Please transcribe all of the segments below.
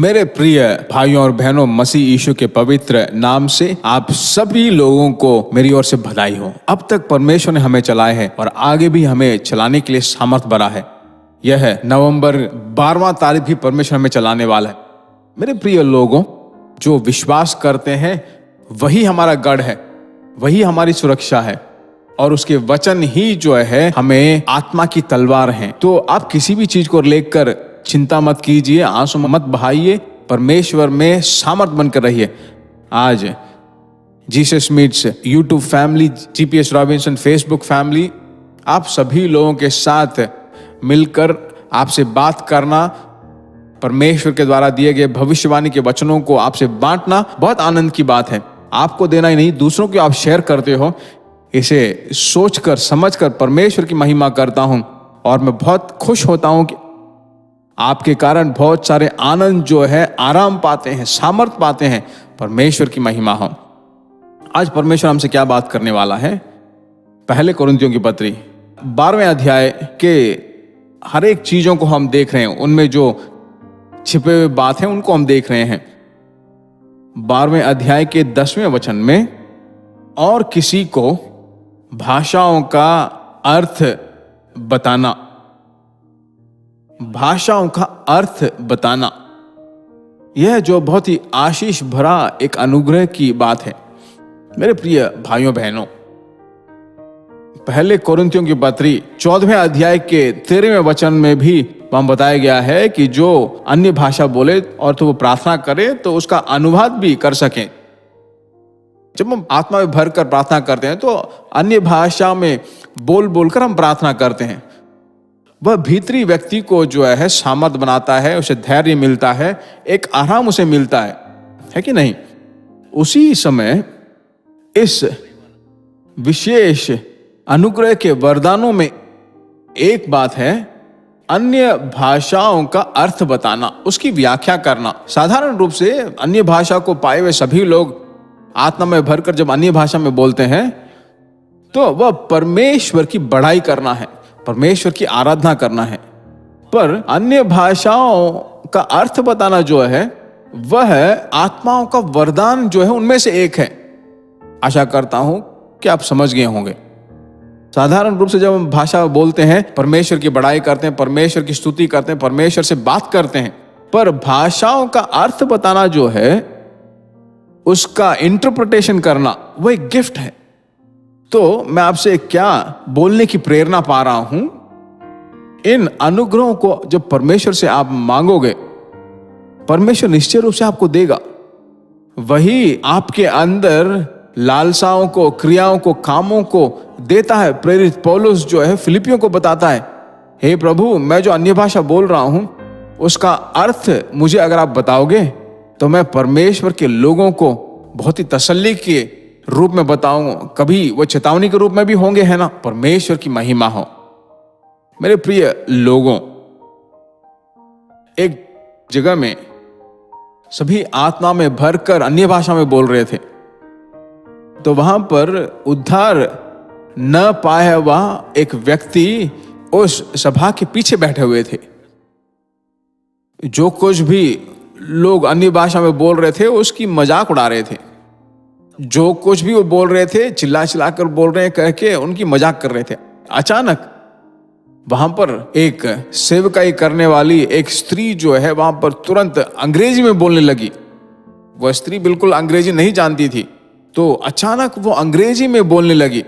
मेरे प्रिय भाइयों और बहनों, मसीह यीशु के पवित्र नाम से आप सभी लोगों को मेरी ओर से बधाई हो। अब तक परमेश्वर ने हमें चलाए है और आगे भी हमें चलाने के लिए सामर्थ बना है। यह है नवंबर 12वां तारीख भी परमेश्वर हमें चलाने वाला है। मेरे प्रिय लोगों, जो विश्वास करते हैं वही हमारा गढ़ है, वही हमारी सुरक्षा है और उसके वचन ही जो है हमें आत्मा की तलवार हैं। तो आप किसी भी चीज को लेकर चिंता मत कीजिए, आंसू मत बहाइए, परमेश्वर में सामर्थ बनकर रहिए। आज Jesus meets YouTube family, GPS Robinson Facebook family, आप सभी लोगों के साथ मिलकर आपसे बात करना, परमेश्वर के द्वारा दिए गए भविष्यवाणी के वचनों को आपसे बांटना बहुत आनंद की बात है। आपको देना ही नहीं, दूसरों को आप शेयर करते हो। इसे सोचकर समझकर परमेश्वर की महिमा करता हूं और मैं बहुत खुश होता हूं कि आपके कारण बहुत सारे आनंद जो है आराम पाते हैं, सामर्थ पाते हैं। परमेश्वर की महिमा हो। आज परमेश्वर हमसे क्या बात करने वाला है? पहले कोरिन्थियों की पत्री 12वें अध्याय के हर एक चीजों को हम देख रहे हैं, उनमें जो छिपे हुए बात है उनको हम देख रहे हैं। 12वें अध्याय के 10वें वचन में, और किसी को भाषाओं का अर्थ बताना, भाषाओं का अर्थ बताना, यह जो बहुत ही आशीष भरा एक अनुग्रह की बात है। मेरे प्रिय भाइयों बहनों, पहले कोरिन्थियों की पत्री 14वें अध्याय के 13वें वचन में भी वहां बताया गया है कि जो अन्य भाषा बोले और तो वो प्रार्थना करे तो उसका अनुवाद भी कर सकें। जब हम आत्मा में भर कर प्रार्थना करते हैं तो अन्य भाषा में बोल बोलकर हम प्रार्थना करते हैं। वह भीतरी व्यक्ति को जो है सामर्थ बनाता है, उसे धैर्य मिलता है, एक आराम उसे मिलता है कि नहीं? उसी समय इस विशेष अनुग्रह के वरदानों में एक बात है, अन्य भाषाओं का अर्थ बताना, उसकी व्याख्या करना। साधारण रूप से अन्य भाषा को पाए हुए सभी लोग आत्मा में भरकर जब अन्य भाषा में बोलते हैं तो वह परमेश्वर की बड़ाई करना है, परमेश्वर की आराधना करना है। पर अन्य भाषाओं का अर्थ बताना जो है वह आत्माओं का वरदान जो है उनमें से एक है। आशा करता हूं कि आप समझ गए होंगे। साधारण रूप से जब हम भाषा बोलते हैं, परमेश्वर की बड़ाई करते हैं, परमेश्वर की स्तुति करते हैं, परमेश्वर से बात करते हैं। पर भाषाओं का अर्थ बताना जो है, उसका इंटरप्रिटेशन करना, वह एक गिफ्ट है। तो मैं आपसे क्या बोलने की प्रेरणा पा रहा हूं, इन अनुग्रहों को जब परमेश्वर से आप मांगोगे, परमेश्वर निश्चय रूप से आपको देगा। वही आपके अंदर लालसाओं को, क्रियाओं को, कामों को देता है। प्रेरित पौलुस जो है फिलिपियों को बताता है, हे प्रभु, मैं जो अन्य भाषा बोल रहा हूं उसका अर्थ मुझे अगर आप बताओगे तो मैं परमेश्वर के लोगों को बहुत ही तसल्ली के रूप में बताऊंगा, कभी वो चेतावनी के रूप में भी होंगे, है ना? परमेश्वर की महिमा हो। मेरे प्रिय लोगों, एक जगह में सभी आत्मा में भरकर अन्य भाषा में बोल रहे थे, तो वहां पर उद्धार न पाया हुआ एक व्यक्ति उस सभा के पीछे बैठे हुए थे। जो कुछ भी लोग अन्य भाषा में बोल रहे थे उसकी मजाक उड़ा रहे थे। जो कुछ भी वो बोल रहे थे, चिल्ला चिल्ला कर बोल रहे हैं कह के उनकी मजाक कर रहे थे। अचानक वहां पर एक सेवकाई करने वाली एक स्त्री जो है वहां पर तुरंत अंग्रेजी में बोलने लगी। वह स्त्री बिल्कुल अंग्रेजी नहीं जानती थी, तो अचानक वो अंग्रेजी में बोलने लगी।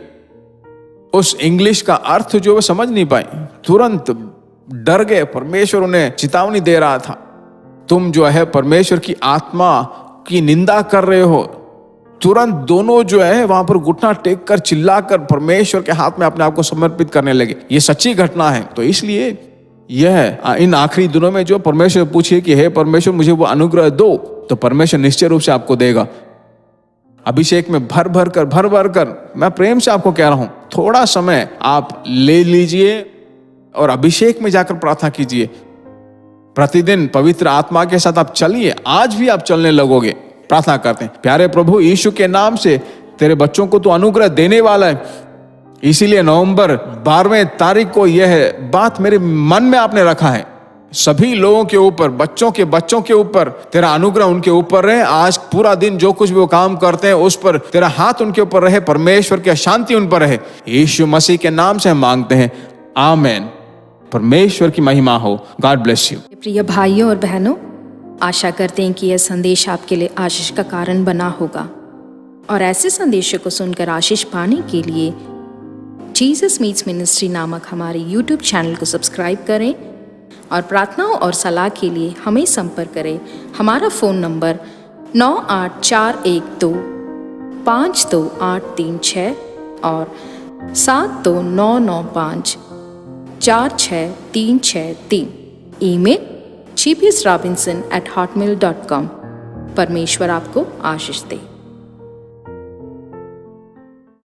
उस इंग्लिश का अर्थ जो वो समझ नहीं पाई, तुरंत डर गए। परमेश्वर उन्हें चेतावनी दे रहा था, तुम जो है परमेश्वर की आत्मा की निंदा कर रहे हो। तुरंत दोनों जो है वहां पर घुटना टेक कर चिल्लाकर परमेश्वर के हाथ में अपने आप को समर्पित करने लगे। ये सच्ची घटना है। तो इसलिए यह इन आखिरी दिनों में जो परमेश्वर पूछिए कि हे परमेश्वर मुझे वो अनुग्रह दो, तो परमेश्वर निश्चय रूप से आपको देगा। अभिषेक में भर भर कर मैं प्रेम से आपको कह रहा हूं, थोड़ा समय आप ले लीजिए और अभिषेक में जाकर प्रार्थना कीजिए। प्रतिदिन पवित्र आत्मा के साथ आप चलिए। आज भी आप चलने लगोगे। प्रार्थना करते हैं, प्यारे प्रभु यीशु के नाम से तेरे बच्चों को तो अनुग्रह देने वाला है, इसीलिए नवंबर 12वें तारीख को यह बात मेरे मन में आपने रखा है। सभी लोगों के ऊपर, बच्चों के ऊपर तेरा अनुग्रह उनके ऊपर रहे। आज पूरा दिन जो कुछ भी वो काम करते हैं उस पर तेरा हाथ उनके ऊपर रहे। परमेश्वर की शांति उन पर रहे। यीशु मसीह के नाम से हम मांगते हैं, आमेन। परमेश्वर की महिमा हो। God bless you. प्रिय भाइयों और बहनों, आशा करते हैं कि यह संदेश आपके लिए आशीष का कारण बना होगा, और ऐसे संदेशों को सुनकर आशीष पाने के लिए जीसस मीट्स मिनिस्ट्री नामक हमारे यूट्यूब चैनल को सब्सक्राइब करें, और प्रार्थनाओं और सलाह के लिए हमें संपर्क करें। हमारा फ़ोन नंबर 9841252836 और 7299546363। Email gbsrobinson@hotmail.com। परमेश्वर आपको आशीष दे।